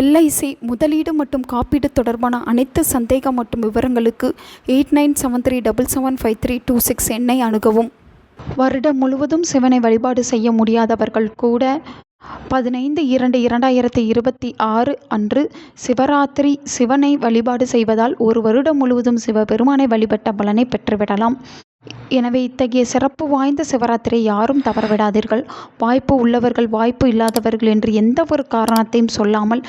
LIC முதலீடு மற்றும் காப்பீடு தொடர்பான அனைத்து சந்தேகம் மற்றும் விவரங்களுக்கு 8973775326 எண்ணை அணுகவும். வருடம் முழுவதும் சிவனை வழிபாடு செய்ய முடியாதவர்கள் கூட 15/2/2026 அன்று சிவராத்திரி சிவனை வழிபாடு செய்வதால் ஒரு வருடம் முழுவதும் சிவபெருமானை வழிபட்ட பலனை பெற்றுவிடலாம். எனவே இத்தகைய சிறப்பு வாய்ந்த சிவராத்திரியை யாரும் தவறவிடாதீர்கள். வாய்ப்பு உள்ளவர்கள் வாய்ப்பு இல்லாதவர்கள் என்று எந்த ஒரு காரணத்தையும் சொல்லாமல்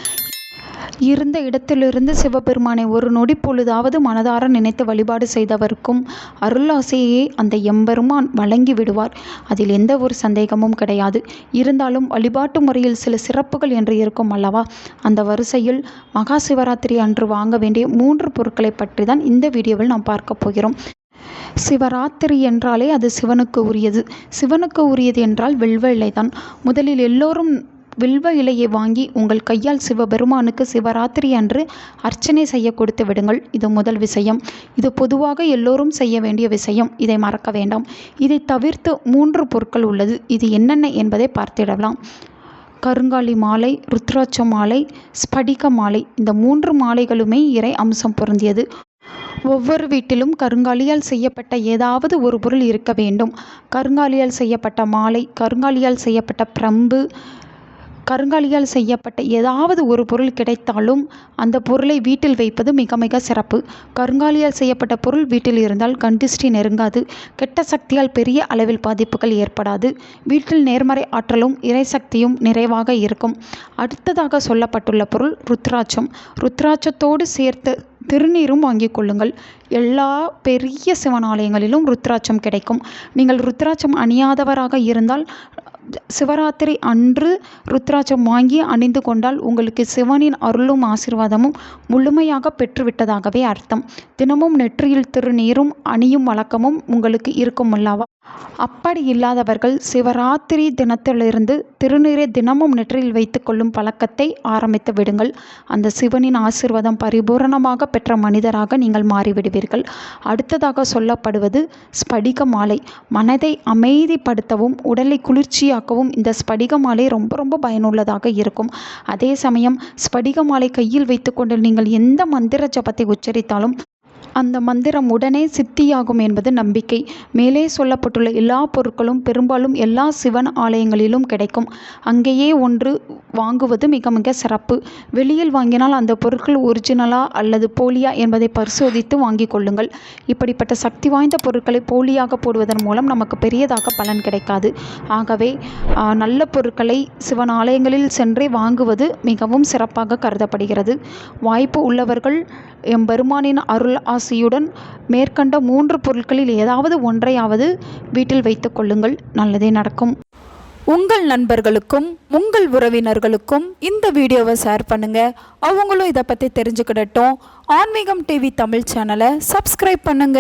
இருந்த இடத்திலிருந்து சிவபெருமானை ஒரு நொடி பொழுதாவது மனதார நினைத்து வழிபாடு செய்தவருக்கும் அருளாசையை அந்த எம்பெருமான் வழங்கி விடுவார். அதில் எந்த ஒரு சந்தேகமும் கிடையாது. இருந்தாலும் வழிபாட்டு முறையில் சில சிறப்புகள் என்று இருக்கும் அல்லவா? அந்த வரிசையில் மகா சிவராத்திரி அன்று வாங்க வேண்டிய 3 பொருட்களை பற்றி தான் இந்த வீடியோவில் நாம் பார்க்க போகிறோம். சிவராத்திரி என்றாலே அது சிவனுக்கு உரியது. சிவனுக்கு உரியது என்றால் வில்வ இலைதான். முதலில் எல்லோரும் வில்வ இலையை வாங்கி உங்கள் கையால் சிவபெருமானுக்கு சிவராத்திரி அன்று அர்ச்சனை செய்ய கொடுத்து விடுங்கள். இது முதல் விஷயம். இது பொதுவாக எல்லோரும் செய்ய வேண்டிய விஷயம். இதை மறக்க வேண்டாம். இதை தவிர்த்து 3 பொருட்கள் உள்ளது. இது என்னென்ன என்பதை பார்த்திடலாம். கருங்காலி மாலை, ருத்ராட்ச மாலை, ஸ்படிக மாலை. இந்த 3 மாலைகளுமே இறை அம்சம் பொருந்தியது. ஒவ்வொரு வீட்டிலும் கருங்காலியால் செய்யப்பட்ட ஏதாவது ஒரு பொருள் இருக்க வேண்டும். கருங்காலியால் செய்யப்பட்ட மாலை, கருங்காலியால் செய்யப்பட்ட பிரம்பு, கருங்காலியால் செய்யப்பட்ட ஏதாவது ஒரு பொருள் கிடைத்தாலும் அந்த பொருளை வீட்டில் வைப்பது மிக மிக சிறப்பு. கருங்காலியால் செய்யப்பட்ட பொருள் வீட்டில் இருந்தால் கண்டிஷ்டி நெருங்காது. கெட்ட சக்தியால் பெரிய அளவில் பாதிப்புகள் ஏற்படாது. வீட்டில் நேர்மறை ஆற்றலும் இறைசக்தியும் நிறைவாக இருக்கும். அடுத்ததாக சொல்லப்பட்டுள்ள பொருள் ருத்ராட்சம். ருத்ராட்சத்தோடு சேர்த்து திருநீரும் வாங்கிக் கொள்ளுங்கள். எல்லா பெரிய சிவனாலயங்களிலும் ருத்ராட்சம் கிடைக்கும். நீங்கள் ருத்ராட்சம் அணியாதவராக இருந்தால் சிவராத்திரி அன்று ருத்ராட்சம் வாங்கி அணிந்து கொண்டால் உங்களுக்கு சிவனின் அருளும் ஆசீர்வாதமும் முழுமையாக பெற்றுவிட்டதாகவே அர்த்தம். தினமும் நெற்றியில் திருநீரும் அணியும் வழக்கமும் உங்களுக்கு இருக்கும் அல்லவா? அப்படி இல்லாதவர்கள் சிவராத்திரி தினத்திலிருந்து திருநீரை தினமும் நெற்றியில் வைத்து கொள்ளும் பழக்கத்தை ஆரம்பித்து விடுங்கள். அந்த சிவனின் ஆசீர்வாதம் பரிபூரணமாக பெற்ற மனிதராக நீங்கள் மாறிவிடுவீர்கள். அடுத்ததாக சொல்லப்படுவது ஸ்படிக மாலை. மனதை அமைதிப்படுத்தவும் உடலை குளிர்ச்சியாக்கவும் இந்த ஸ்படிக மாலை ரொம்ப ரொம்ப பயனுள்ளதாக இருக்கும். அதே சமயம் ஸ்படிக மாலை கையில் வைத்துக்கொண்டு நீங்கள் எந்த மந்திர ஜபத்தை உச்சரித்தாலும் அந்த மந்திரம் உடனே சித்தியாகும் என்பது நம்பிக்கை. மேலே சொல்லப்பட்டுள்ள எல்லா பொருட்களும் பெரும்பாலும் எல்லா சிவன் ஆலயங்களிலும் கிடைக்கும். அங்கேயே ஒன்று வாங்குவது மிக மிக சிறப்பு. வெளியில் வாங்கினால் அந்த பொருட்கள் ஒரிஜினலா அல்லது போலியா என்பதை பரிசோதித்து வாங்கி கொள்ளுங்கள். இப்படிப்பட்ட சக்தி வாய்ந்த பொருட்களை போலியாக போடுவதன் மூலம் நமக்கு பெரியதாக பலன் கிடைக்காது. ஆகவே நல்ல பொருட்களை சிவன் ஆலயங்களில் சென்றே வாங்குவது மிகவும் சிறப்பாக கருதப்படுகிறது. வாய்ப்பு உள்ளவர்கள் எம்பெருமானின் அருள் ஆசியுடன் மேற்கண்ட 3 பொருட்களில் ஏதாவது ஒன்றையாவது வீட்டில் வைத்துக் கொள்ளுங்கள். நல்லதே நடக்கும். உங்கள் நண்பர்களுக்கும் உங்கள் உறவினர்களுக்கும் இந்த வீடியோவை ஷேர் பண்ணுங்க. அவங்களும் இதை பற்றி தெரிஞ்சுக்கிடட்டும். ஆன்மீகம் டிவி தமிழ் சேனலை சப்ஸ்கிரைப் பண்ணுங்க.